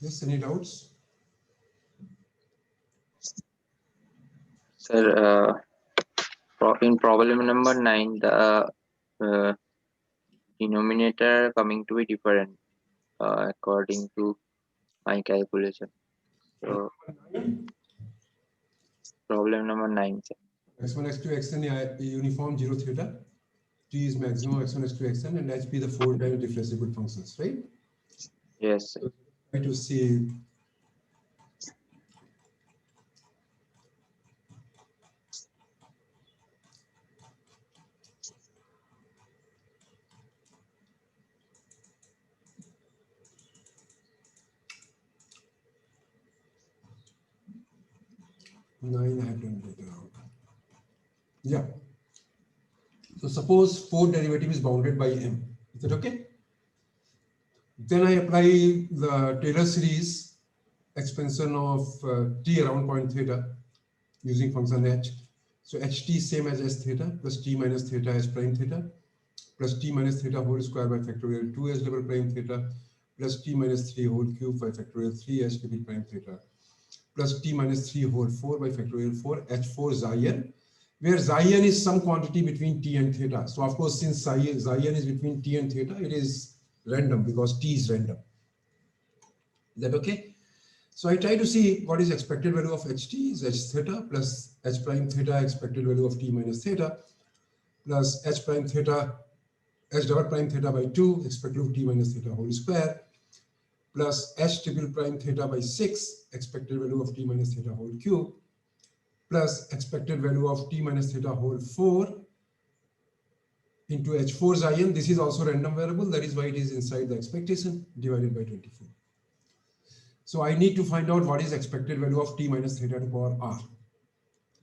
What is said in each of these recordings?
Yes, any doubts? Sir, in problem number 9, the uh, denominator coming to be different according to my calculation. So problem number 9, sir. x1, x2, xn uniform 0 theta. T is maximum x1, x2, xn, and h be the 4 times differentiable functions, right? Yes, sir. So try to see. Nine I have done later on. Yeah. So suppose 4 derivative is bounded by m. Is that okay? Then I apply the Taylor series expansion of t around point theta using function h. So ht is same as s theta plus t minus theta s prime theta plus t minus theta whole square by factorial 2 s double prime theta plus t minus 3 whole cube by factorial 3 h double prime theta plus t minus 3 whole 4 by factorial 4 h4 xi n, where xi n is some quantity between t and theta. So of course, since xi n is between t and theta, it is random because t is random. Is that okay? So I try to see what is expected value of ht is h theta plus h prime theta expected value of t minus theta plus h prime theta h double prime theta by 2 expected value of t minus theta whole square plus h triple prime theta by 6 expected value of t minus theta whole cube plus expected value of t minus theta whole 4 into h4 xi n. This is also random variable. That is why it is inside the expectation divided by 24. So I need to find out what is expected value of t minus theta to power r.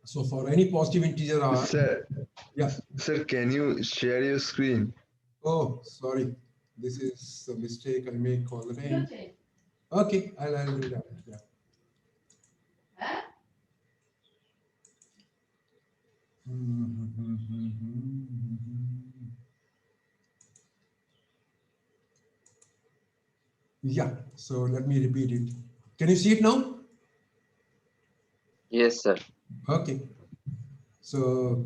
So for any positive integer r, Sir, yeah. sir, can you share your screen? Oh, sorry. This is a mistake I make all the time. Okay, I'll do that. Yeah. Yeah, so let me repeat it. Can you see it now? Yes, sir. Okay. So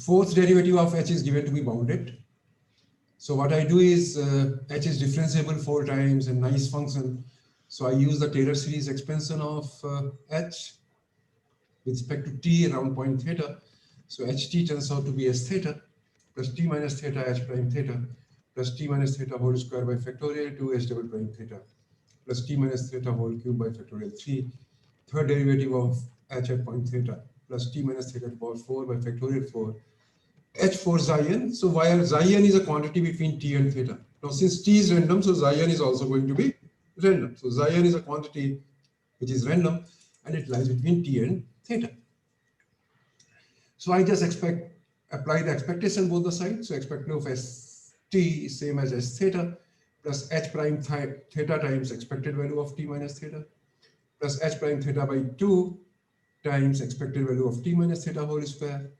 fourth derivative of h is given to be bounded. So what I do is h is differentiable 4 times, a nice function. So I use the Taylor series expansion of h with respect to t around point theta. So ht turns out to be s theta plus t minus theta h prime theta plus t minus theta whole square by factorial 2 h double prime theta plus t minus theta whole cube by factorial 3. Third derivative of h at point theta plus t minus theta to power 4 by factorial 4 h4 xi n. So while xi n is a quantity between t and theta. Now since t is random, so xi n is also going to be random. So xi n is a quantity which is random and it lies between t and theta. So I just apply the expectation both the sides. So expected of st is same as s theta plus h prime theta times expected value of t minus theta plus h prime theta by 2 times expected value of t minus theta whole square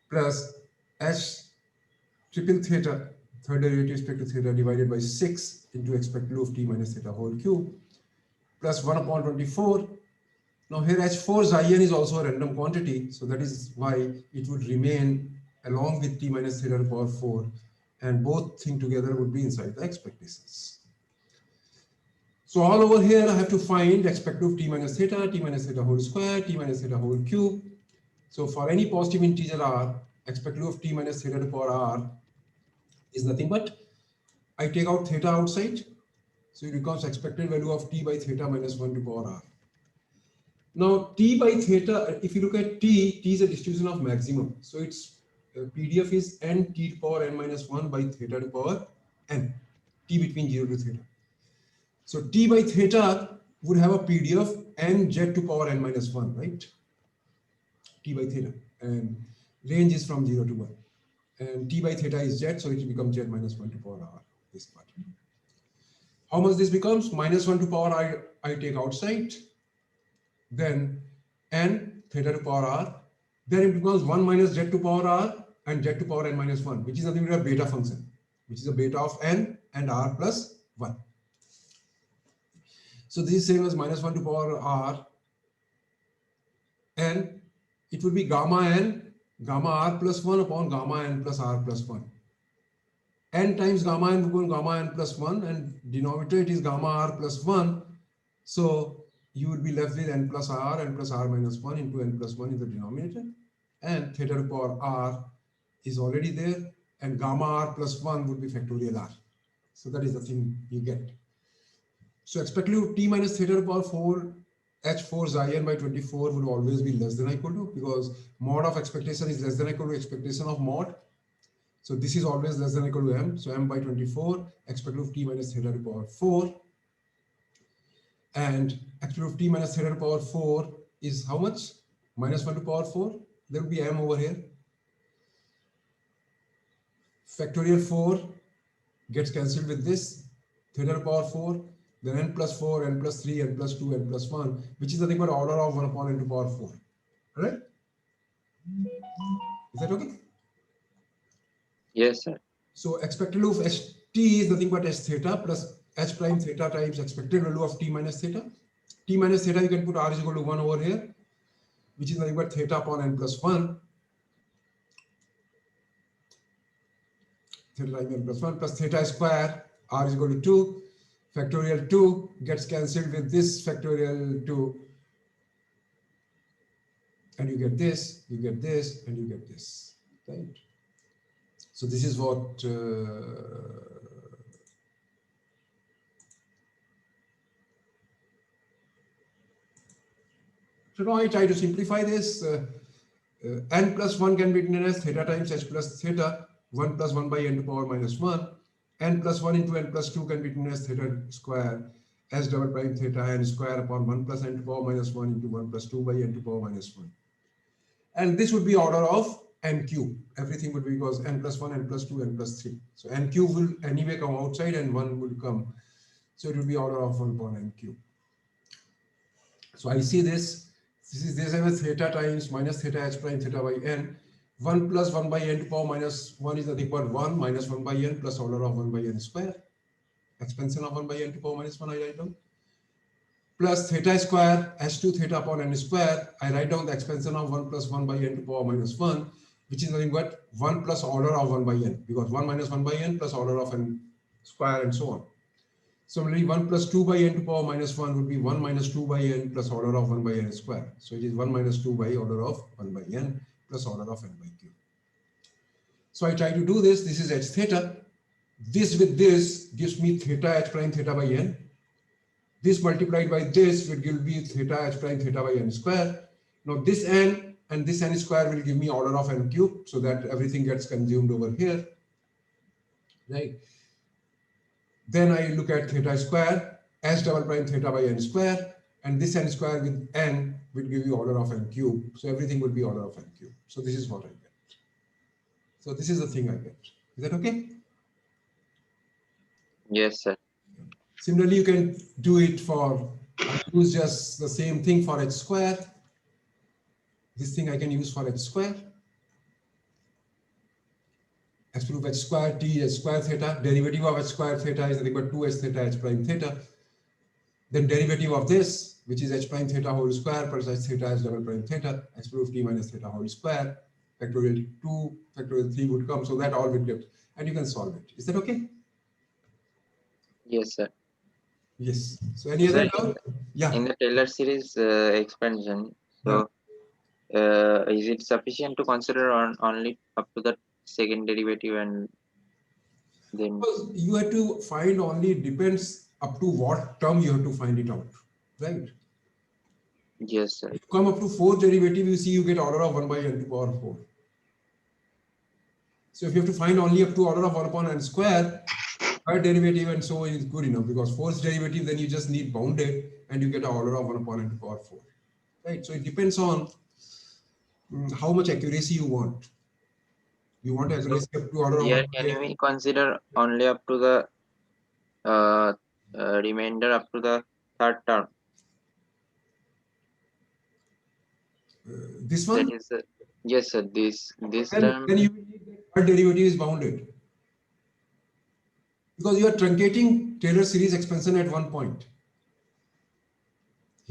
plus h triple theta, third derivative expected theta divided by 6 into expected value of t minus theta whole cube plus 1 upon 24. Now here h4 xi n is also a random quantity, so that is why it would remain along with t minus theta to the power 4, and both things together would be inside the expectations. So all over here I have to find expected of t minus theta whole square, t minus theta whole cube. So for any positive integer r, expected of t minus theta to the power r is nothing but I take out theta outside, so it becomes expected value of t by theta minus 1 to the power r. Now t by theta, if you look at t is a distribution of maximum. So its PDF is n t to the power n minus 1 by theta to the power n, t between 0 to theta. So t by theta would have a PD of n z to power n minus 1, right? T by theta, and range is from 0 to 1. And t by theta is z, so it becomes z minus 1 to power r, this part. How much this becomes? Minus 1 to power I take outside, then n theta to power r, then it becomes 1 minus z to power r and z to power n minus 1, which is nothing but a beta function, which is a beta of n and r plus 1. So this is same as minus 1 to power r, and it would be gamma n, gamma r plus 1 upon gamma n plus r plus 1. N times gamma n upon gamma n plus 1, and denominator it is gamma r plus 1. So you would be left with n plus r minus 1 into n plus 1 in the denominator, and theta to power r is already there, and gamma r plus 1 would be factorial r. So that is the thing you get. So expected t minus theta to power 4 h4 xi n by 24 would always be less than or equal to, because mod of expectation is less than or equal to expectation of mod. So this is always less than or equal to m. So m by 24, expected t minus theta to power 4. And expected t minus theta to power 4 is how much? Minus 1 to power 4. There will be m over here. Factorial 4 gets cancelled with this. Theta to power 4. Then n plus 4, n plus 3, n plus 2, n plus 1, which is nothing but order of 1 upon n to power 4. Alright? Is that okay? Yes, sir. So expected value of ht is nothing but h theta plus h prime theta times expected value of t minus theta. T minus theta, you can put r is equal to 1 over here, which is nothing but theta upon n plus 1. Theta times n plus 1 plus theta square, r is equal to 2. Factorial 2 gets cancelled with this factorial 2. And you get this, and you get this, right? So this is what so now I try to simplify this. N plus 1 can be written as theta times h plus theta, 1 plus 1 by n to power minus 1. N plus 1 into n plus 2 can be written as theta square, s double prime theta n square upon 1 plus n to power minus 1 into 1 plus 2 by n to power minus 1. And this would be order of n cube. Everything would be because n plus 1, n plus 2, n plus 3. So n cube will anyway come outside and 1 will come. So it will be order of 1 upon n cube. So I see this. This is this as theta times minus theta h prime theta by n. 1 plus 1 by n to power minus 1 is nothing but 1 minus 1 by n plus order of 1 by n square. Expansion of 1 by n to power minus 1 I write down. Plus theta square h2 theta upon n square. I write down the expansion of 1 plus 1 by n to power minus 1, which is nothing but 1 plus order of 1 by n, because 1 minus 1 by n plus order of n square and so on. Similarly, 1 plus 2 by n to power minus 1 would be 1 minus 2 by n plus order of 1 by n square. So it is 1 minus 2 by order of 1 by n plus order of n by q. So I try to do this. This is h theta. This with this gives me theta h prime theta by n. This multiplied by this will give me theta h prime theta by n square. Now this n and this n square will give me order of n cube, so that everything gets consumed over here, right? Then I look at theta square, s double prime theta by n square, and this n square with n will give you order of n cube. So everything will be order of n cube. So this is what I get. So this is the thing I get. Is that okay? Yes, sir. Similarly, you can do it for, use just the same thing for h square. This thing I can use for h square. As proof h square t h square theta, derivative of h square theta is nothing but 2h theta h prime theta. Then derivative of this, which is h prime theta whole square plus h theta h double prime theta, x proof t minus theta whole square, factorial 2, factorial 3 would come, so that all will get, and you can solve it. Is that okay? Yes, sir. Yes. So any other doubt? Yeah. In the Taylor series expansion, so is it sufficient to consider on only up to the second derivative, and then Because you have to find only, depends up to what term you have to find it out, right? yes, sir. If you come up to 4th derivative, you see you get order of 1 by n to power 4. So if you have to find only up to order of 1 upon n square, 3rd derivative and so is good enough, because 4th derivative then you just need bounded and you get an order of 1 upon n to power 4. Right? So it depends on how much accuracy you want. You want accuracy up to order of Here 1 by can n. we consider only up to the remainder up to the third term? This one? That is yes, sir. This term. Then you will need that 3rd derivative is bounded. Because you are truncating Taylor series expansion at one point.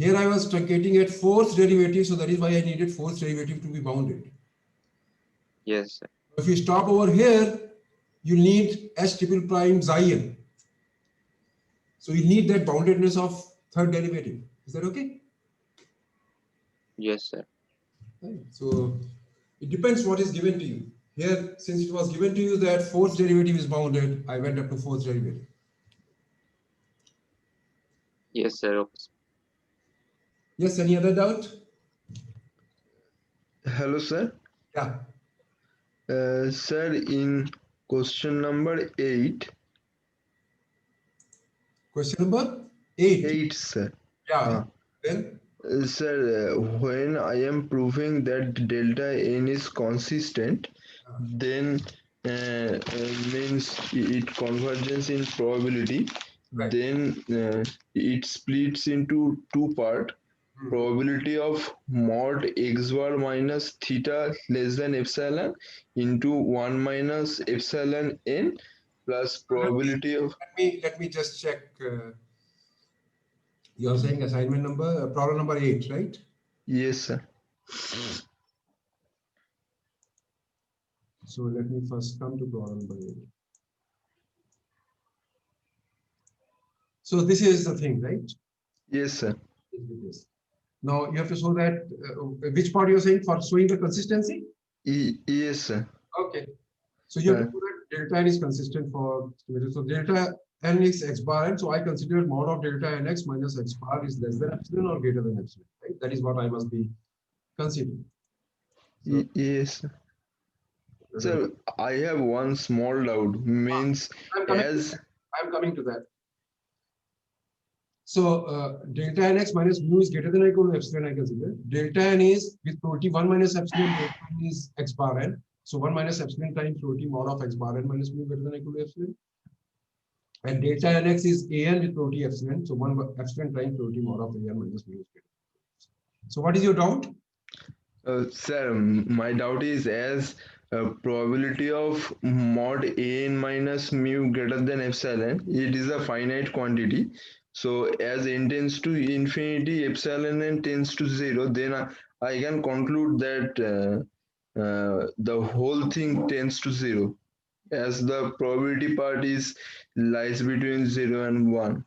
here I was truncating at fourth derivative, so that is why I needed fourth derivative to be bounded. Yes, sir. If you stop over here, you need S triple prime xi. So you need that boundedness of third derivative. Is that okay? Yes, sir. Right. So it depends what is given to you. Here, since it was given to you that fourth derivative is bounded, I went up to fourth derivative. Yes, sir. Okay. Yes, any other doubt? Hello, sir. Yeah. Sir, in question number 8, Question number 8. 8, sir. Yeah. Then Sir, when I am proving that delta n is consistent, then means it converges in probability. Right. Then it splits into two part. Probability of mod x bar minus theta less than epsilon into 1 minus epsilon n plus probability of let me just check. You're saying assignment number, problem number 8, right? yes, sir. So let me first come to problem number 8. So this is the thing, right? Yes, sir. Yes. Now you have to show that which part you're saying for showing the consistency? Yes, sir. Okay. So you have to show that delta n is consistent for so delta n is x bar n. So I consider mod of delta n x minus x bar is less than epsilon or greater than epsilon, right? That is what I must be considering. So, Yes, sir. Sir, I have one small doubt. Means as I'm coming to that. So delta n x minus mu is greater than or equal to epsilon, I consider. Delta n is with probability 1 minus epsilon, delta n is x bar n. So 1 minus epsilon times probability mod of x bar n minus mu greater than or equal to epsilon. And delta nx is an with probability epsilon. So 1 epsilon times probability mod of an minus mu is greater. So what is your doubt? sir, my doubt is as probability of mod n minus mu greater than epsilon, it is a finite quantity. So as n tends to infinity, epsilon n tends to 0, then I can conclude that the whole thing tends to 0, as the probability part is lies between 0 and 1.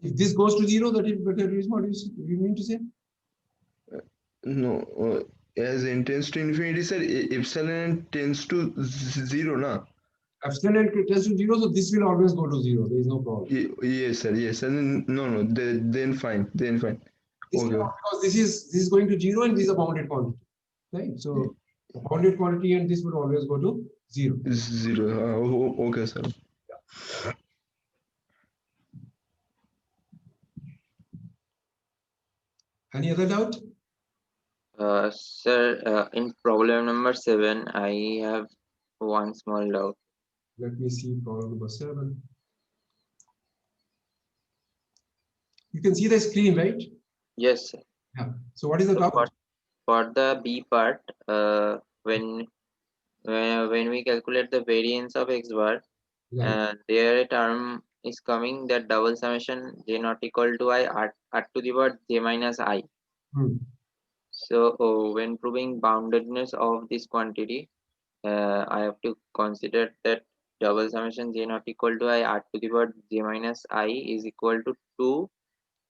If this goes to 0, that is what you mean to say? No, as n tends to infinity, sir, epsilon tends to 0, na? Epsilon n tends to 0, so this will always go to 0. There is no problem. Yes, sir. Yes, sir. No. Then fine. Then fine. This Okay. because this is going to 0 and this is a bounded quantity, right? So bounded quantity and this would always go to 0. 0. Okay, sir. Any other doubt? Sir, in problem number 7, I have one small doubt. Let me see problem number 7. You can see the screen, right? Yes, sir. Yeah. So what is the So doubt? for the B part, when we calculate the variance of x bar, Right. there a term is coming that double summation j not equal to I r to the power j minus I. So when proving boundedness of this quantity, I have to consider that double summation j not equal to I r to the power j minus I is equal to 2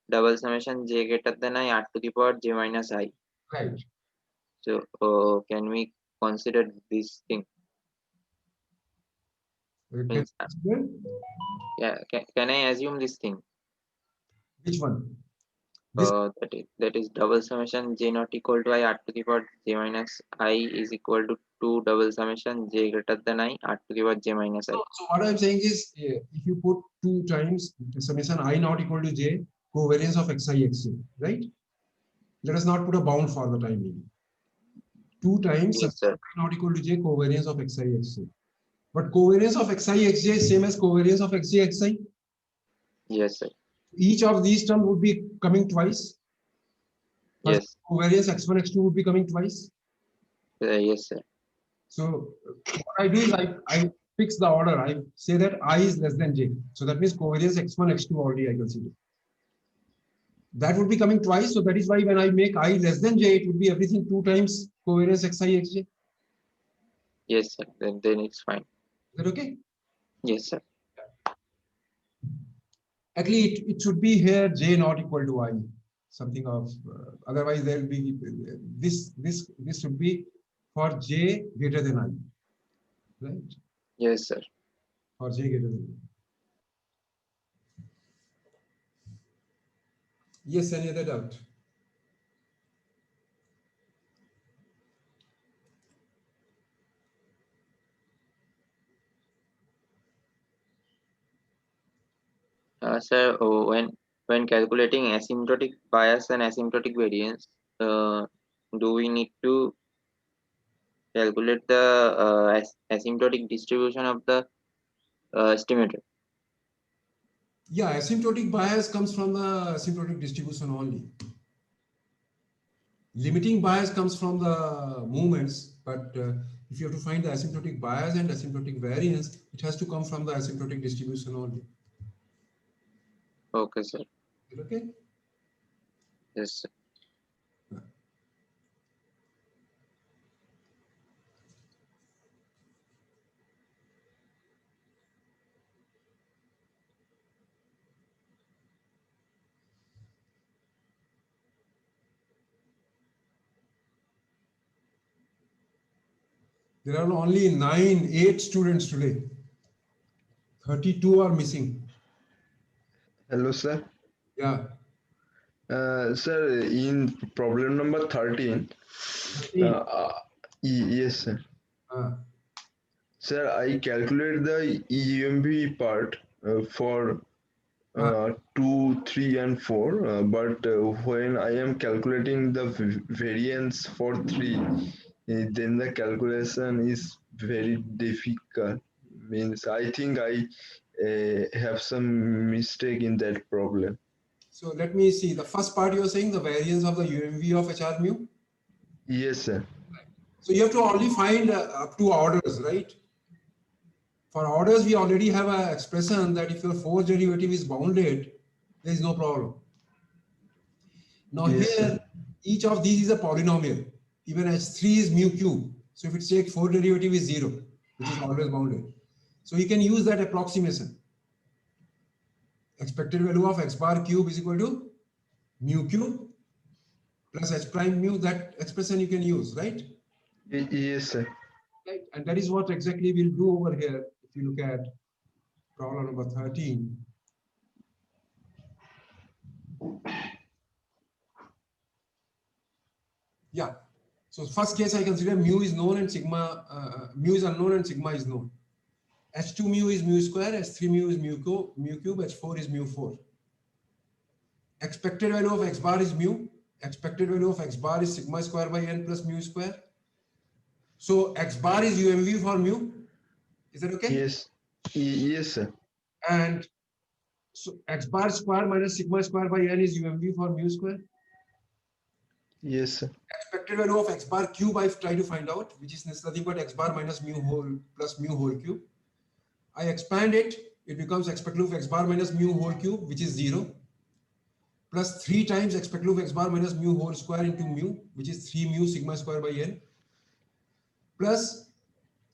double summation j greater than I r to the power j minus I. Right. So can we consider this thing? Means, yeah, can I assume this thing? Which one? This That is double summation j not equal to I r to the power j minus I is equal to 2 double summation j greater than I r to the power j minus I. So what I'm saying is, if you put 2 times summation I not equal to j covariance of xi xj, right? Let us not put a bound for the time being. 2 times Yes, sir. I not equal to j covariance of xi xj. But covariance of xi xj is same as covariance of xj xi. Yes, sir. Each of these terms would be coming twice. Yes. Covariance x1 x2 would be coming twice. Yes, sir. So what I do is I fix the order. I say that I is less than j. So that means covariance x1, x2 already I consider. That would be coming twice. So that is why when I make I less than j, it would be everything 2 times covariance xi, xj. Yes, sir. Then it's fine. Is that okay? Yes, sir. Actually, it should be here j not equal to I. Something of otherwise there will be this should be for j greater than I. Right? Yes, sir. For j greater than I. Yes, any other doubt? Sir, when calculating asymptotic bias and asymptotic variance, do we need to calculate the asymptotic distribution of the estimator? Yeah, asymptotic bias comes from the asymptotic distribution only. Limiting bias comes from the movements, but if you have to find the asymptotic bias and asymptotic variance, it has to come from the asymptotic distribution only. Okay, sir. Is it okay? Yes, sir. There are only 8 students today. 32 are missing. Hello, sir. Yeah. Sir, in problem number 13, yes, sir. Sir, I calculate the EMV part for 2, 3, and 4, but when I am calculating the variance for 3, then the calculation is very difficult. Means I think I have some mistake in that problem. So let me see. The first part you are saying the variance of the UMV of HR mu? Yes, sir. So you have to only find up to orders, right? For orders, we already have an expression that if your force derivative is bounded, there is no problem. Now Yes, here, sir. each of these is a polynomial. Even H3 is mu cube. So if its take force derivative is 0, which is always bounded. So you can use that approximation. Expected value of x bar cube is equal to mu cube plus h prime mu. That expression you can use, right? Yes, sir. Right. And that is what exactly we'll do over here. If you look at problem number 13. Yeah. So first case I consider mu is known and sigma, mu is unknown and sigma is known. H2 mu is mu square, H3 mu is mu cube, H4 is mu 4. Expected value of x bar is mu. Expected value of x bar is sigma square by n plus mu square. So x bar is UMV for mu. Is that okay? Yes. Yes, sir. And so x bar square minus sigma square by n is UMV for mu square. Yes, sir. Expected value of x bar cube I've tried to find out, which is nothing but x bar minus mu whole plus mu whole cube. I expand it, it becomes expected value of x bar minus mu whole cube, which is 0, plus 3 times expected value of x bar minus mu whole square into mu, which is 3 mu sigma square by n, plus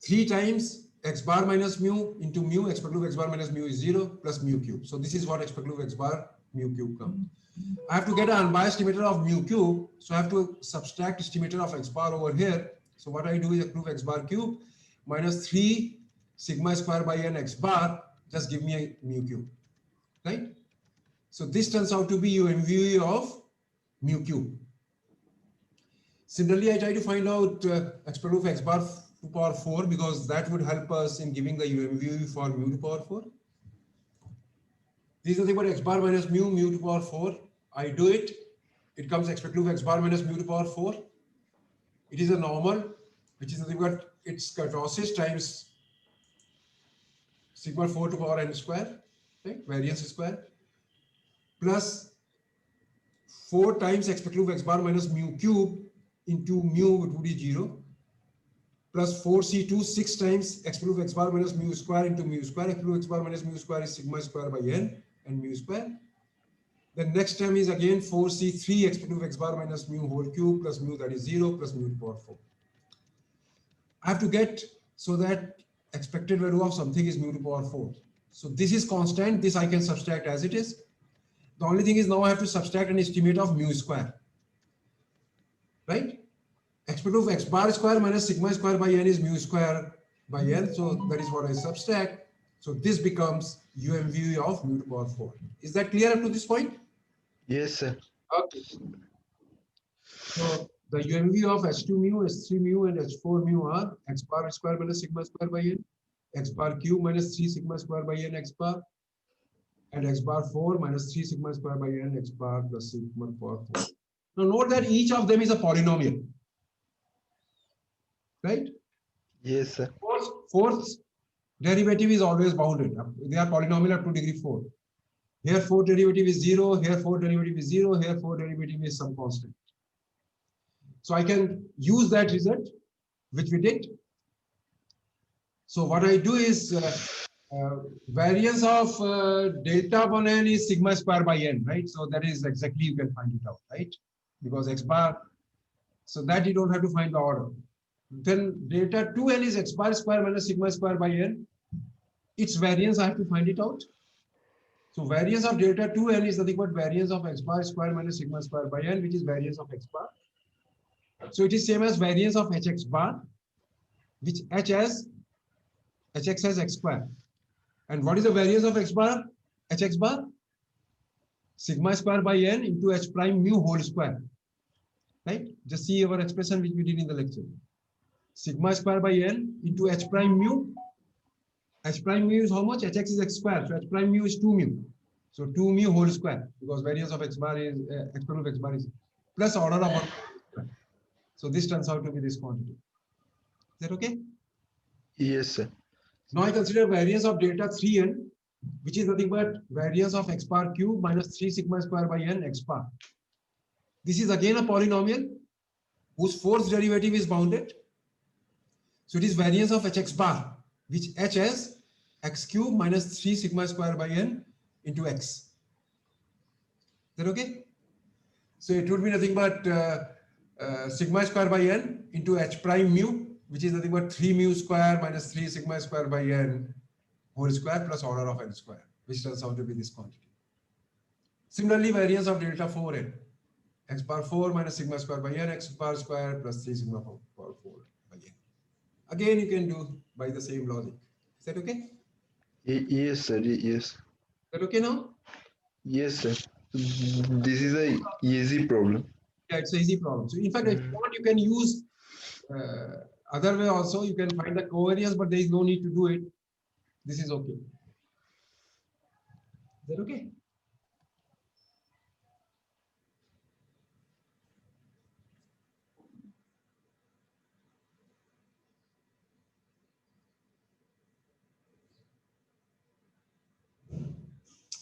3 times x bar minus mu into mu, expected value of x bar minus mu is 0, plus mu cube. So this is what expected value of x bar mu cube comes. I have to get an unbiased estimator of mu cube, so I have to subtract estimator of x bar over here. So what I do is prove x bar cube minus 3 sigma square by n x bar, just give me a mu cube, right? So this turns out to be UMV of mu cube. Similarly, I try to find out expected value of x bar to power 4 because that would help us in giving the UMV for mu to power 4. This is nothing but x bar minus mu to power 4. I do it. It comes expected value of x bar minus mu to power 4. It is a normal, which is nothing but its kurtosis times sigma 4 to power n square, right? Variance square, plus 4 times expected value of x bar minus mu cube into mu, it would be 0, plus 4c2 6 times x proof x bar minus mu square into mu square. X proof x bar minus mu square is sigma square by n and mu square. The next term is again 4c3 x proof x bar minus mu whole cube plus mu, that is 0, plus mu to the power 4. I have to get so that expected value of something is mu to the power 4. So this is constant. This I can subtract as it is. The only thing is now I have to subtract an estimate of mu square. Right? X proof x bar square minus sigma square by n is mu square by n. So that is what I subtract. So this becomes UMV of mu to the power 4. Is that clear up to this point? Yes, sir. Okay. So the UMV of H2 mu, H3 mu, and H4 mu are x bar square minus sigma square by n, x bar cube minus 3 sigma square by n x bar, and x bar 4 minus 3 sigma square by n x bar plus sigma power 4. Now note that each of them is a polynomial. Right? Yes, sir. Fourth derivative is always bounded. They are polynomial up to degree 4. Here 4 derivative is 0, here 4 derivative is 0, here 4 derivative is some constant. So I can use that result, which we did. So what I do is variance of delta upon n is sigma square by n, right? So that is exactly, you can find it out, right? Because x bar, so that you don't have to find the order. Then delta 2n is x bar square minus sigma square by n. Its variance, I have to find it out. So variance of delta 2n is nothing but variance of x bar square minus sigma square by n, which is variance of x bar. So it is same as variance of hx bar, which hx has x square. And what is the variance of x bar? Hx bar? Sigma square by n into h prime mu whole square. Right? Just see our expression which we did in the lecture. Sigma square by n into h prime mu. H prime mu is how much? Hx is x square. So h prime mu is 2 mu. So 2 mu whole square, because variance of x bar is x prime of x bar is plus order of 1. So this turns out to be this quantity. Is that okay? Yes, sir. Now I consider variance of delta 3n, which is nothing but variance of x bar cube minus 3 sigma square by n x bar. This is again a polynomial whose fourth derivative is bounded. So it is variance of hx bar, which h has x cube minus 3 sigma square by n into x. Is that okay? So it would be nothing but sigma square by n into h prime mu, which is nothing but 3 mu square minus 3 sigma square by n whole square plus order of n square, which turns out to be this quantity. Similarly, variance of delta 4n, x bar 4 minus sigma square by n x bar square plus 3 sigma power 4 by n. Again, you can do by the same logic. Is that okay? Yes, sir. Yes. Is that okay now? Yes, sir. This is a easy problem. Yeah, it's an easy problem. So in fact, if you want, you can use other way also. You can find the covariance, but there is no need to do it. This is okay. Is that okay?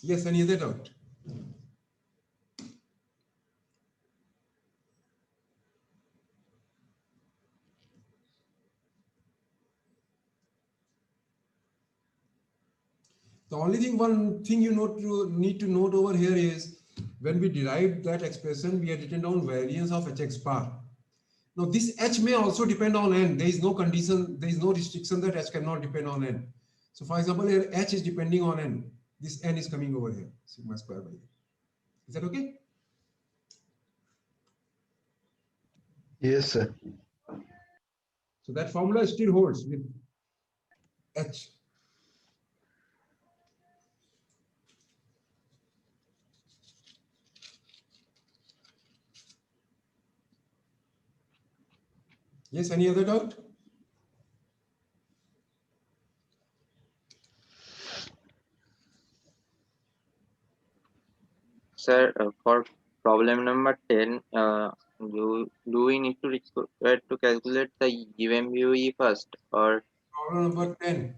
Yes, any other doubt? The only thing, one thing you need to note over here is when we derived that expression, we had written down variance of hx bar. Now this h may also depend on n. There is no condition, there is no restriction that h cannot depend on n. So for example, here h is depending on n. This n is coming over here, sigma square by n. Is that okay? Yes, sir. So that formula still holds with h. Yes, any other doubt? Sir, for problem number 10, do we need to require to calculate the UMVE first, or? Problem number 10.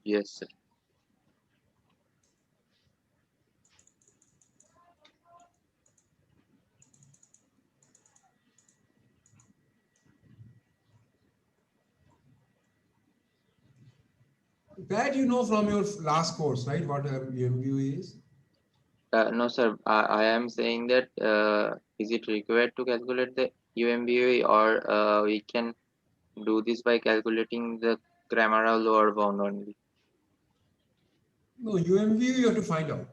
Yes, sir. That you know from your last course, right? What UMVUE is? No, sir. I am saying that is it required to calculate the UMBA, or we can do this by calculating the Cramér lower bound only? No, UMVUE you have to find out.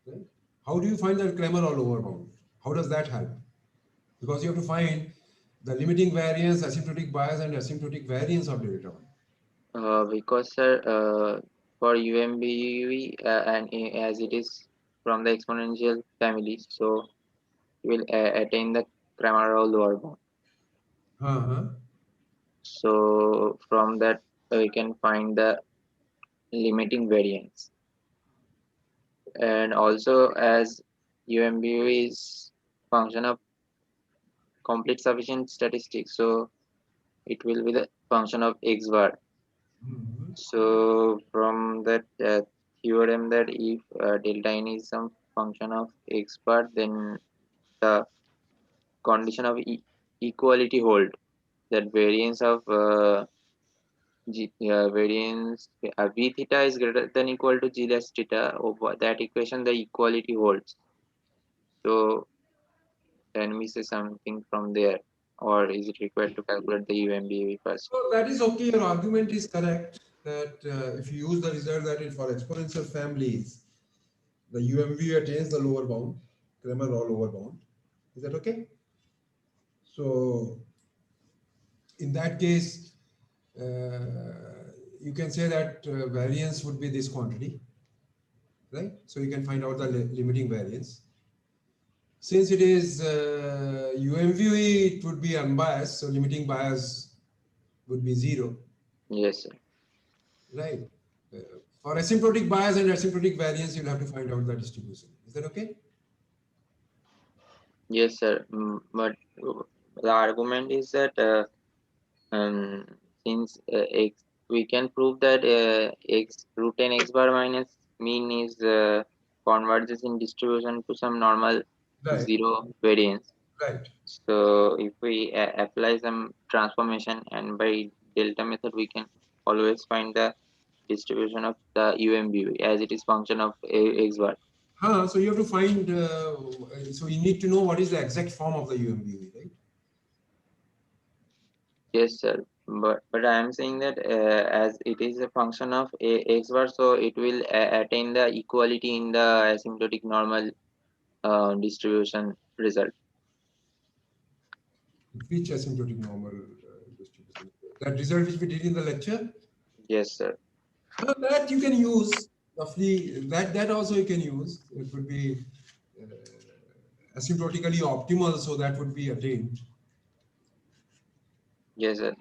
Right? How do you find that Cramér or lower bound? How does that help? Because you have to find the limiting variance, asymptotic bias, and asymptotic variance of delta. Because sir, for UMBE and as it is from the exponential family, so we will attain the Cramér lower bound. Uh-huh. So from that we can find the limiting variance, and also as UMBE is function of complete sufficient statistics, so it will be the function of x bar. Mhm. So from that theorem that if delta n is some function of x bar, then the condition of equality hold, that variance of variance v theta is greater than equal to g dash theta. Over that equation, the equality holds. So can we say something from there, or is it required to calculate the UMBV first? So that is okay. Your argument is correct that if you use the result that is for exponential families, the UMV attains the lower bound, Cramér or lower bound. Is that okay? So in that case, you can say that variance would be this quantity, right? So you can find out the limiting variance. Since it is UMVE, it would be unbiased, so limiting bias would be 0, Yes, sir. right? For asymptotic bias and asymptotic variance, you'll have to find out the distribution. Is that okay? Yes, sir. But the argument is that um, since x, we can prove that x root n x bar minus mean is converges in distribution to some normal Right, zero variance. right. So if we apply some transformation, and by delta method, we can always find the distribution of the UMB as it is function of x bar. So you have to find, so you need to know what is the exact form of the UMBV, right? Yes, sir. But I am saying that as it is a function of x bar, so it will attain the equality in the asymptotic normal distribution result. Which asymptotic normal distribution? That result which we did in the lecture? Yes, sir. That you can use roughly, that also you can use. It would be asymptotically optimal, so that would be attained. Yes, sir.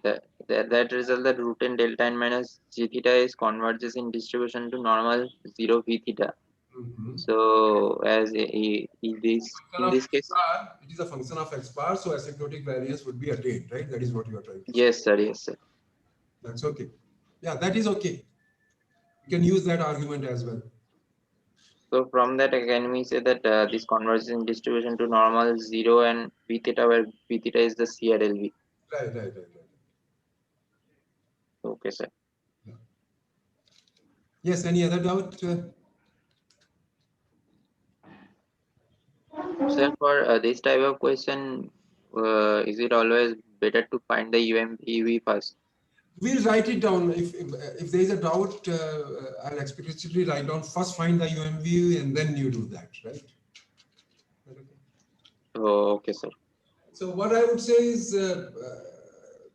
That result, that root n delta n minus g theta is converges in distribution to normal 0 v theta. Mhm. So as in this case, It is a function of x bar, so asymptotic variance would be attained, right? That is what you are trying to say. yes, sir. Yes, sir. That's okay. Yeah, that is okay. You can use that argument as well. So from that, again, we say that this converges in distribution to normal 0 and v theta, where v theta is the CRLV. Right. Okay, sir. Yeah. Yes, any other doubt? Sir, for this type of question, is it always better to find the UMPV first? We'll write it down. If there is a doubt, I'll explicitly write down first find the UMV and then you do that, right? Oh, okay, sir. So what I would say is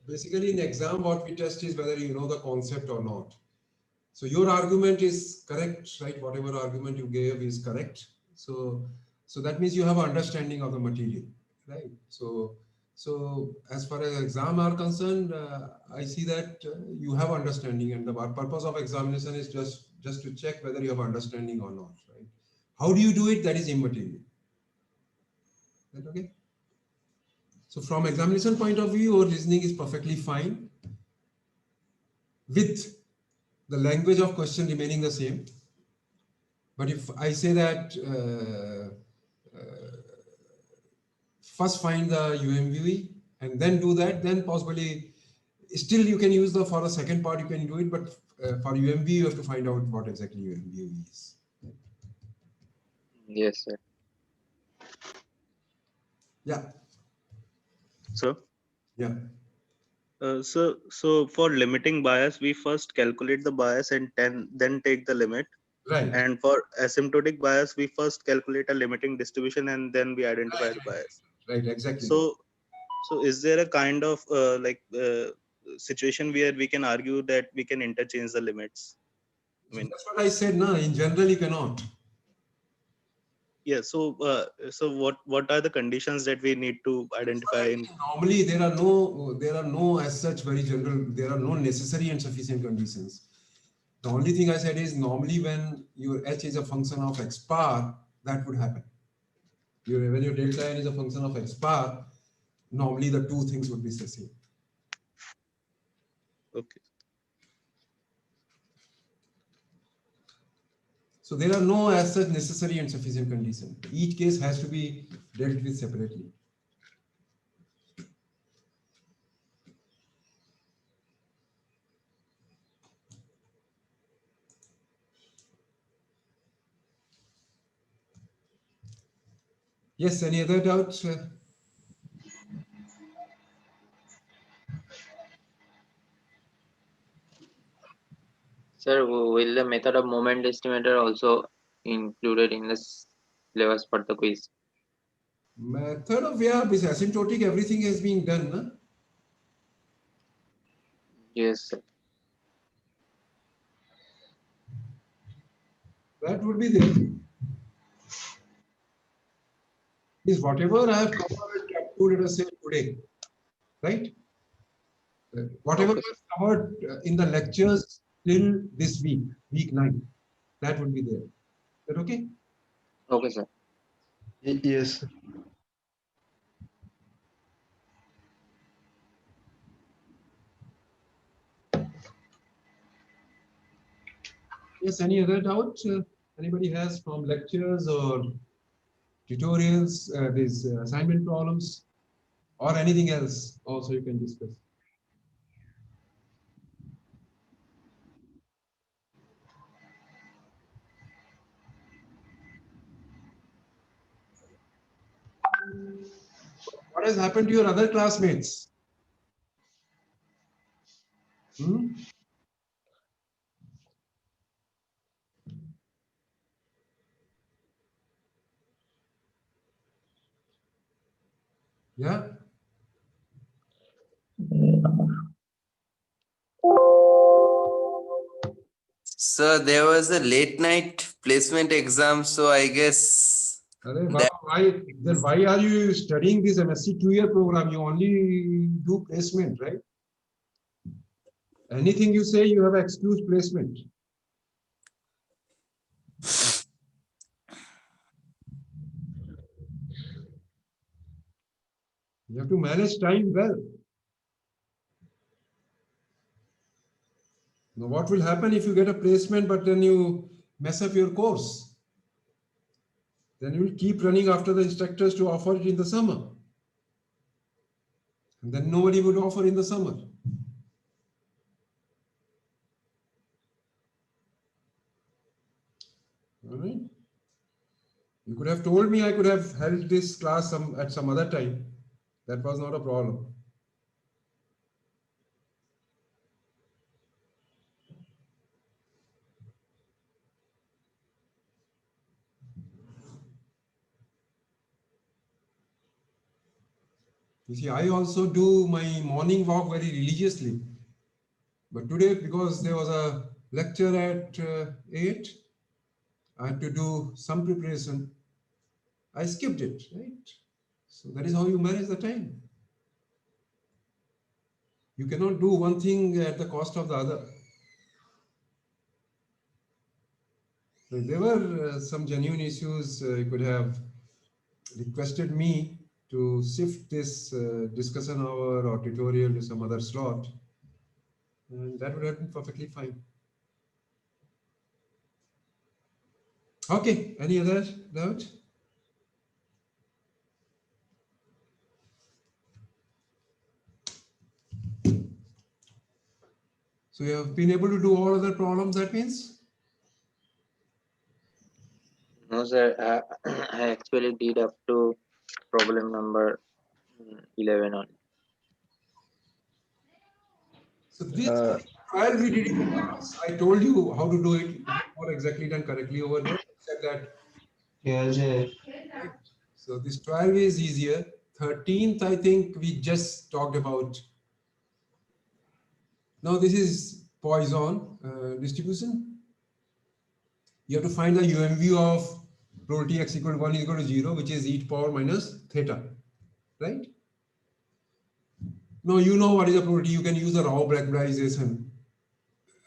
basically in exam, what we test is whether you know the concept or not. So your argument is correct, right? Whatever argument you gave is correct. So that means you have an understanding of the material, right? So as far as exam are concerned, I see that you have understanding, and the purpose of examination is just to check whether you have understanding or not, right? How do you do it? That is immaterial. That okay? So from examination point of view, your listening is perfectly fine with the language of question remaining the same. But if I say that first find the UMVE and then do that, then possibly still you can use the for the second part you can do it, but for UMV, you have to find out what exactly UMV is. Yes, sir. Yeah. So, Yeah. so for limiting bias, we first calculate the bias and then take the limit. Right. And for asymptotic bias, we first calculate a limiting distribution and then we identify the bias. Right. Exactly. So is there a kind of situation where we can argue that we can interchange the limits? I mean, that's what I said. No, in general, you cannot. yeah. So what are the conditions that we need to identify? Normally, there are no as such very general. There are no necessary and sufficient conditions. The only thing I said is normally when your h is a function of x bar, that would happen. When your delta n is a function of x bar, normally the two things would be the same. Okay. So there are no as such necessary and sufficient conditions. Each case has to be dealt with separately. Yes, any other doubts? Sir, will the method of moment estimator also included in the syllabus for the quiz? Method of, yeah, with asymptotic, everything has been done. No? Yes, sir. That would be there. Is whatever I have covered up to, let us say, today, right? Whatever Okay, was covered in the lectures till this week, week 9, that would be there. Is that okay? Okay, sir. Yes. Yes, any other doubt anybody has from lectures or tutorials, these assignment problems, or anything else also you can discuss. What has happened to your other classmates? Hmm? Yeah. So there was a late night placement exam, so I guess Why are you studying this MSc 2-year program? You only do placement, right? Anything you say, you have excuse placement. You have to manage time well. Now, what will happen if you get a placement, but then you mess up your course? Then you will keep running after the instructors to offer it in the summer. And then nobody would offer in the summer. All right. You could have told me I could have held this class at some other time. That was not a problem. You see, I also do my morning walk very religiously. But today, because there was a lecture at 8, I had to do some preparation. I skipped it, right? So that is how you manage the time. You cannot do one thing at the cost of the other. So there were some genuine issues. You could have requested me to shift this discussion hour or tutorial to some other slot. And that would have been perfectly fine. Okay, any other doubt? So you have been able to do all other problems, that means? No, sir. I actually did up to problem number 11 on. So this trial we did in class, I told you how to do it, not exactly done correctly over there, except that. Right. So this 12 is easier. 13th, I think we just talked about. Now this is Poisson distribution. You have to find the UMV of probability x equal to 1 is equal to 0, which is e to power minus theta, right? Now you know what is the probability. You can use the Rao Black-Bridge.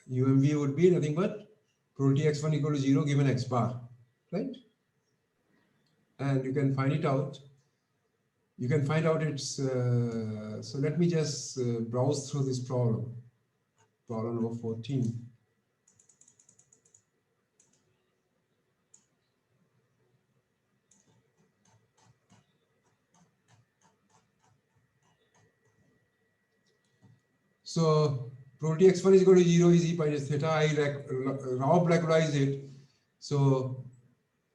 UMV would be nothing but probability x1 equal to 0 given x bar, right? And you can find it out. You can find out its, so let me just browse through this problem. Problem number 14. So probability x1 is equal to 0 is e minus theta. I Rao Black-Bridge it. So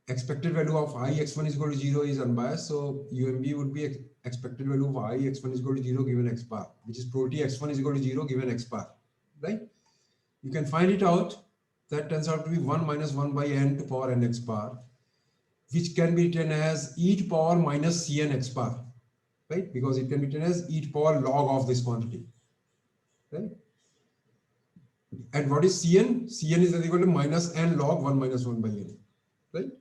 expected value of I x1 is equal to 0 is unbiased. So UMB would be expected value of I x1 is equal to 0 given x bar, which is probability x1 is equal to 0 given x bar, right? You can find it out. That turns out to be 1 minus 1 by n to power n x bar, which can be written as e to power minus cn x bar, right? Because it can be written as e to power log of this quantity, right? And what is cn? Cn is equal to minus n log 1 minus 1 by n, right?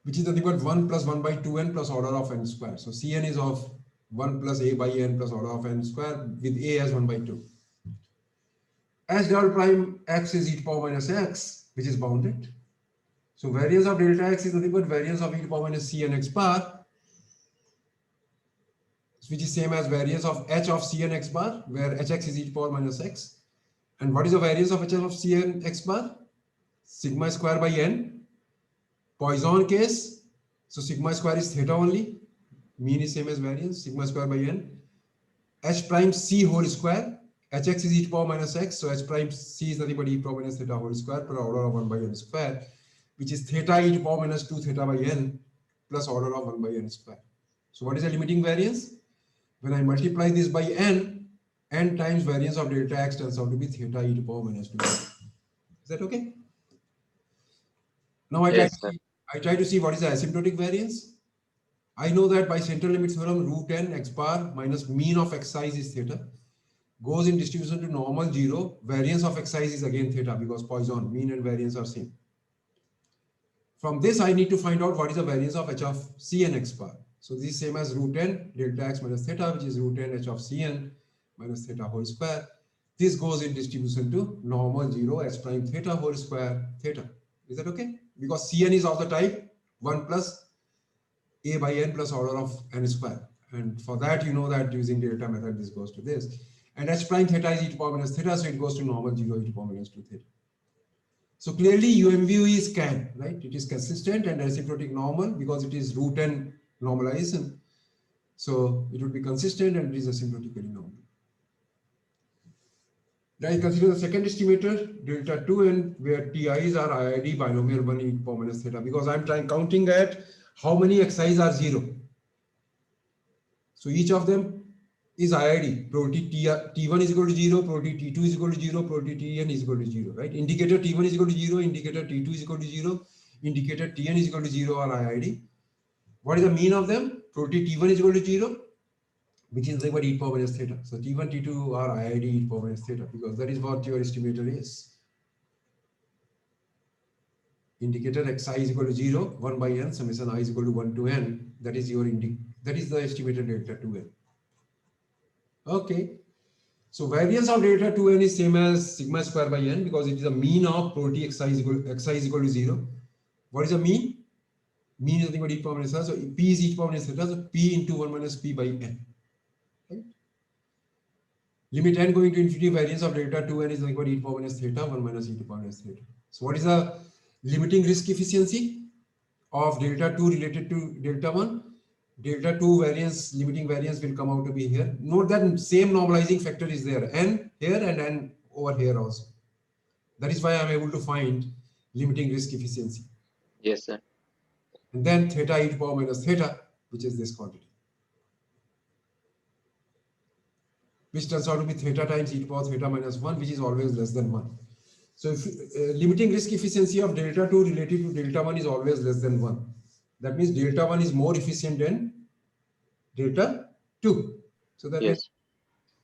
Which is equal to 1 plus 1 by 2n plus order of n square. So cn is of 1 plus a by n plus order of n square with a as 1 by 2. As del prime x is e to power minus x, which is bounded. So variance of delta x is nothing but variance of e to power minus cn x bar, which is same as variance of h of cn x bar, where hx is e to power minus x. And what is the variance of hf of cn x bar? Sigma square by n. Poisson case, so sigma square is theta only. Mean is same as variance, sigma square by n. H prime c whole square. Hx is e to power minus x, so h prime c is nothing but e to power minus theta whole square per order of 1 by n square, which is theta e to power minus 2 theta by n plus order of 1 by n square. So what is the limiting variance? When I multiply this by n, n times variance of delta x turns out to be theta e to power minus 2. Is that okay? Now I try to see what is the asymptotic variance. I know that by central limit theorem, root n x bar minus mean of x size is theta. Goes in distribution to normal 0. Variance of x size is again theta because Poisson, mean and variance are same. From this, I need to find out what is the variance of h of cn x bar. So this is same as root n delta x minus theta, which is root n h of cn minus theta whole square. This goes in distribution to normal 0 h prime theta whole square theta. Is that okay? Because cn is of the type 1 plus a by n plus order of n square. And for that, you know that using delta method, this goes to this. And h prime theta is e to power minus theta, so it goes to normal 0 e to power minus 2 theta. So clearly UMV is can, right? It is consistent and asymptotic normal because it is root n normalization. So it would be consistent and it is asymptotically normal. Now consider the second estimator, delta 2n, where TIs are IID binomial 1 e to power minus theta, because I'm counting at how many xi's are 0. So each of them is IID. Probability T1 is equal to 0, probability T2 is equal to 0, probability Tn is equal to 0, right? Indicator T1 is equal to 0, indicator T2 is equal to 0, indicator Tn is equal to 0 are IID. What is the mean of them? Probability T1 is equal to 0, which is like what e to power minus theta. So T1, T2 are IID e to power minus theta because that is what your estimator is. Indicator xi is equal to 0, 1 by n, summation I is equal to 1 to n. That is your that is the estimated delta 2n. Okay. So variance of delta 2n is same as sigma square by n because it is a mean of probability xi is equal to 0. What is the mean? Mean is nothing but e to power minus theta. So p is e to power minus theta. So p into 1 minus p by n. Right? Limit n going to infinity, variance of delta 2n is nothing but e to power minus theta, 1 minus e to power minus theta. So what is the limiting risk efficiency of delta 2 related to delta 1? delta 2 variance, limiting variance will come out to be here. Note that same normalizing factor is there, n here and n over here also. That is why I'm able to find limiting risk efficiency. Yes, sir. And then theta e to power minus theta, which is this quantity, which turns out to be theta times e to power theta minus 1, which is always less than 1. So if limiting risk efficiency of delta 2 relative to delta 1 is always less than 1. That means delta 1 is more efficient than delta 2. So that Yes.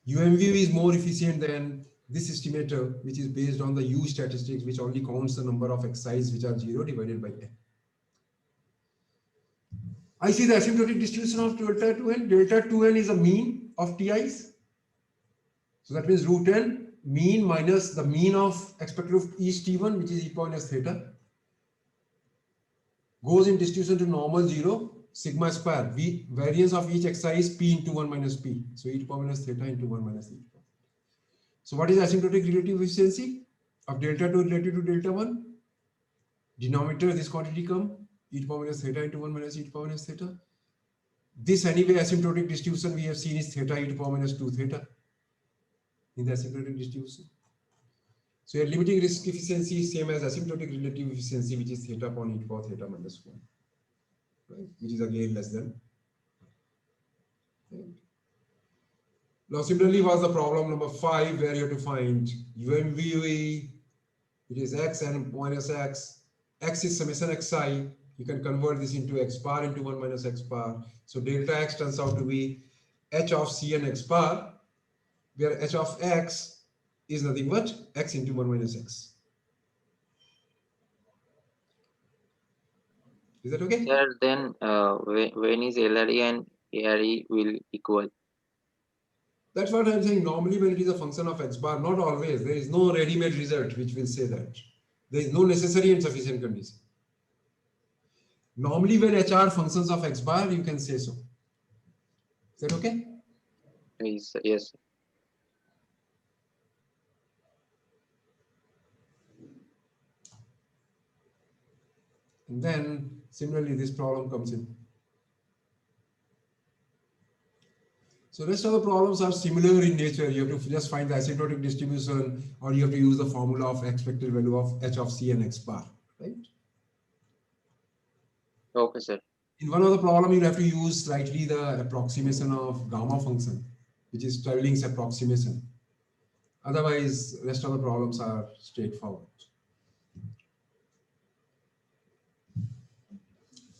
means UMV is more efficient than this estimator, which is based on the U statistics, which only counts the number of xi's which are 0 divided by n. I see the asymptotic distribution of delta 2n. Delta 2n is a mean of TIs. So that means root n mean minus the mean of expected of each T1, which is e power minus theta, goes in distribution to normal 0, sigma square. V variance of each xi is p into 1 minus p. So e to power minus theta into 1 minus e to power. So what is asymptotic relative efficiency of delta 2 related to delta 1? Denominator, this quantity come, e to power minus theta into 1 minus e to power minus theta. This anyway asymptotic distribution we have seen is theta e to power minus 2 theta in the asymptotic distribution. So your limiting risk efficiency is same as asymptotic relative efficiency, which is theta upon e to power theta minus 1, right? Which is again less than. Right? Now similarly was the problem number 5, where you have to find UMVE, it is x and minus x. X is summation xi. You can convert this into x bar into 1 minus x bar. So delta x turns out to be h of Cn x bar, where h of x is nothing but x into 1 minus x. Is that okay? Sir, then when is LRE and ARE will equal? That's what I'm saying. Normally when it is a function of x bar, not always. There is no ready-made result which will say that. There is no necessary and sufficient condition. Normally when HR functions of x bar, you can say so. Is that okay? Yes, yes. And then similarly, this problem comes in. So rest of the problems are similar in nature. You have to just find the asymptotic distribution, or you have to use the formula of expected value of h of C and x bar, right? Okay, sir. In one of the problem, you have to use slightly the approximation of gamma function, which is Traveling's approximation. Otherwise, rest of the problems are straightforward.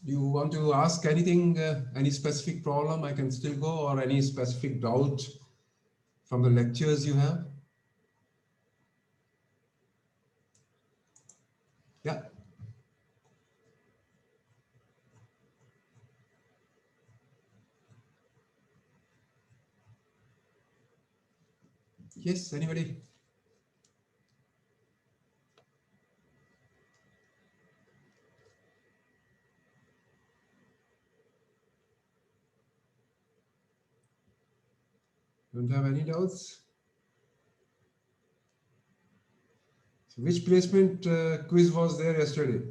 Do you want to ask anything, any specific problem? I can still go, or any specific doubt from the lectures you have? Yeah. Yes, anybody? Don't have any doubts? So which placement quiz was there yesterday?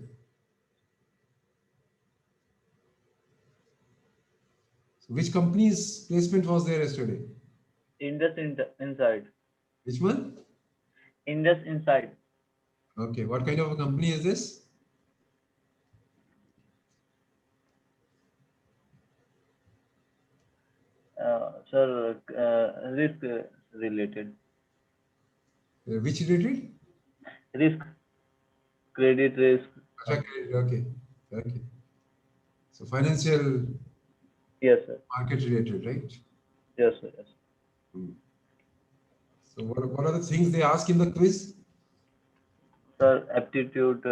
So which company's placement was there yesterday? Indus Inside. Which one? Indus Inside. Okay, what kind of a company is this? Sir, risk related. Which related? Risk, credit risk. Okay, okay. So financial. Yes, sir. Market related, right? Yes, sir. Yes. So what are the things they ask in the quiz? Sir, aptitude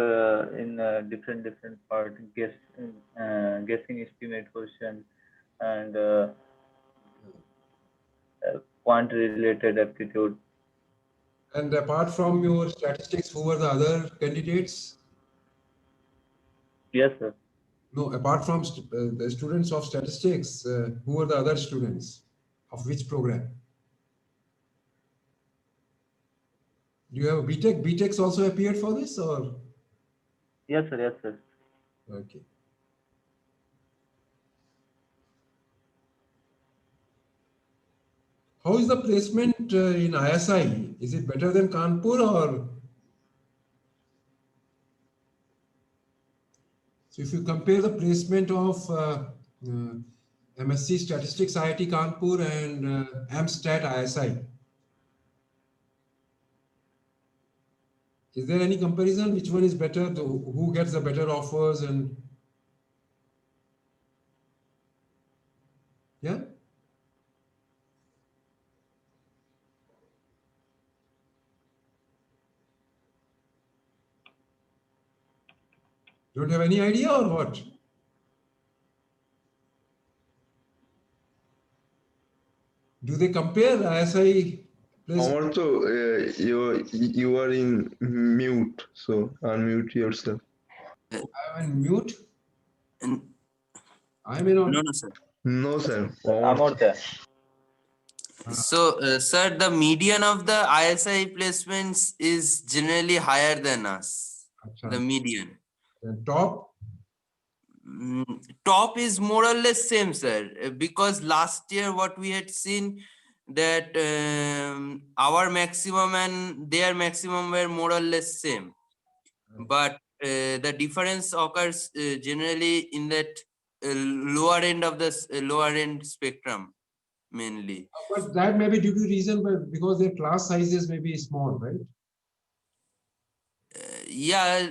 in different part, guessing estimate question, and quant related aptitude. And apart from your statistics, who were the other candidates? Yes, sir. No, apart from the students of statistics, who were the other students of which program? Do you have a BTech? BTechs also appeared for this, or? Yes, sir. Yes, sir. Okay. How is the placement in ISI? Is it better than Kanpur or? So if you compare the placement of MSc Statistics IIT Kanpur and AMSTAT ISI, is there any comparison? Which one is better? Who gets the better offers? And yeah. Don't have any idea or what? Do they compare ISI? Also, you are in mute, so unmute yourself. I'm in mute. N- I'm in. No, no, sir. No, sir. I'm out there. So, sir, the median of the ISI placements is generally higher than us. The median. And top? Top is more or less same, sir, because last year what we had seen that our maximum and their maximum were more or less same, but the difference occurs generally in that lower end of the lower end spectrum mainly. But that may be due to reason because their class sizes may be small, right? Yeah,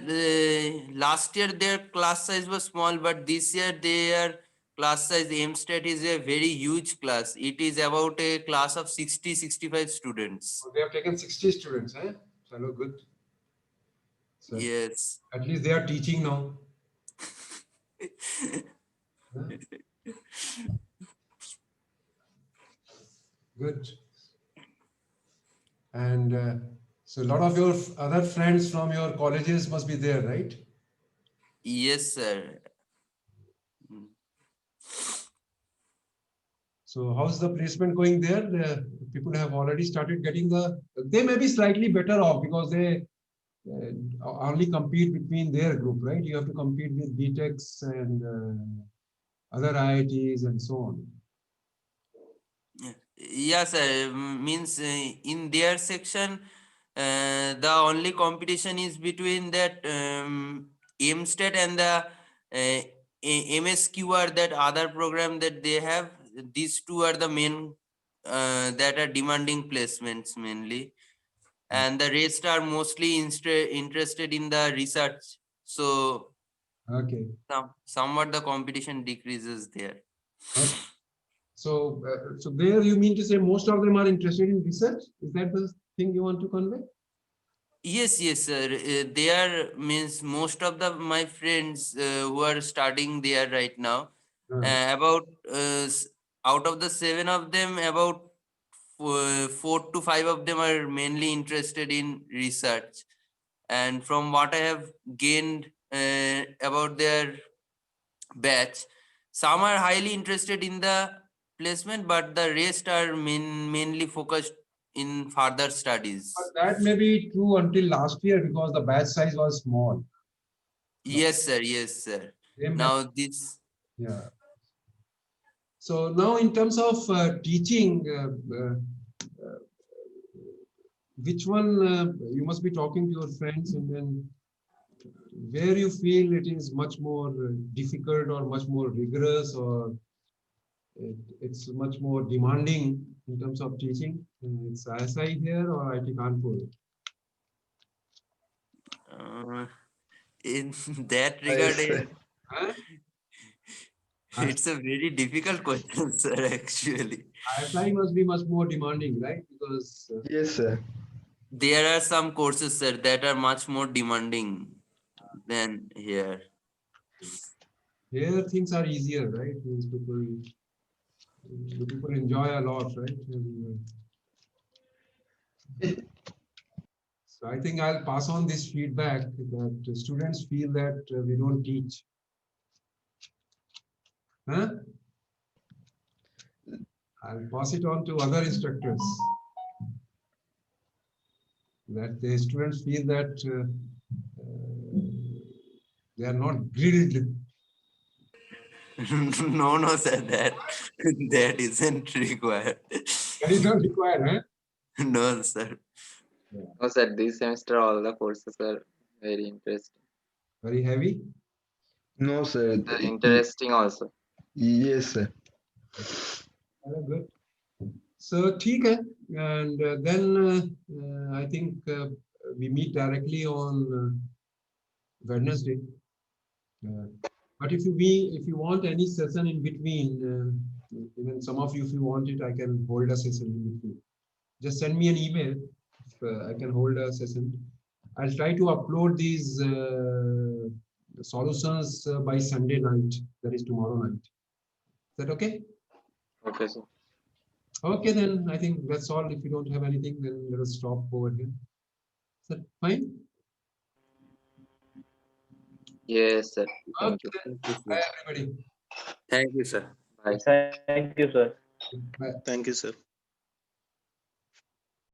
last year their class size was small, but this year their class size, AIMSTAT is a very huge class. It is about a class of 60-65 students. So they have taken 60 students, eh? Hello, good. So Yes. at least they are teaching now. Huh? Good. And so a lot of your other friends from your colleges must be there, right? Yes, sir. So how's the placement going there? The people have already started getting they may be slightly better off because they only compete between their group, right? You have to compete with BTechs and other IITs and so on. Yes, sir. Means in their section, the only competition is between that AIMSTAT and the MSQR, that other program that they have. These two are the main that are demanding placements mainly, and the rest are mostly interested in the research. So Okay. somewhat the competition decreases there. Okay. So there you mean to say most of them are interested in research? Is that the thing you want to convey? Yes, yes, sir. There means most of my friends who are studying there right now, about out of the 7 of them, about 4 to 5 of them are mainly interested in research. And from what I have gained about their batch, some are highly interested in the placement, but the rest are mainly focused in further studies. But that may be true until last year because the batch size was small. Yes, sir. Yes, sir. Now this. Yeah. So now in terms of teaching, which one you must be talking to your friends, and then where you feel it is much more difficult or much more rigorous, or it's much more demanding in terms of teaching. It's ISI here or IIT Kanpur? In that regard, it's a very difficult question, sir, actually. ISI must be much more demanding, right? Because yes, sir. There are some courses, sir, that are much more demanding than here. Here things are easier, right? Means people enjoy a lot, right? So I think I'll pass on this feedback that students feel that we don't teach. Huh? I'll pass it on to other instructors. That the students feel that they are not grilled. No, sir, that isn't required. That is not required, huh? No, sir. No, sir, this semester all the courses are very interesting. Very heavy. No, sir. Interesting also. Yes, sir. Good. So, ठीक है. And then I think we meet directly on Wednesday. But if you want any session in between, even some of you, if you want it, I can hold a session in between. Just send me an email. If, I can hold a session. I'll try to upload these solutions by Sunday night. That is tomorrow night. Is that okay? Okay, sir. Okay, then I think that's all. If you don't have anything, then let us stop over here. Is that fine? Yes, sir. Thank you. Okay, Thank you, bye, sir. everybody. Thank you, sir. Bye. Thank you, sir. Bye. Thank you, sir.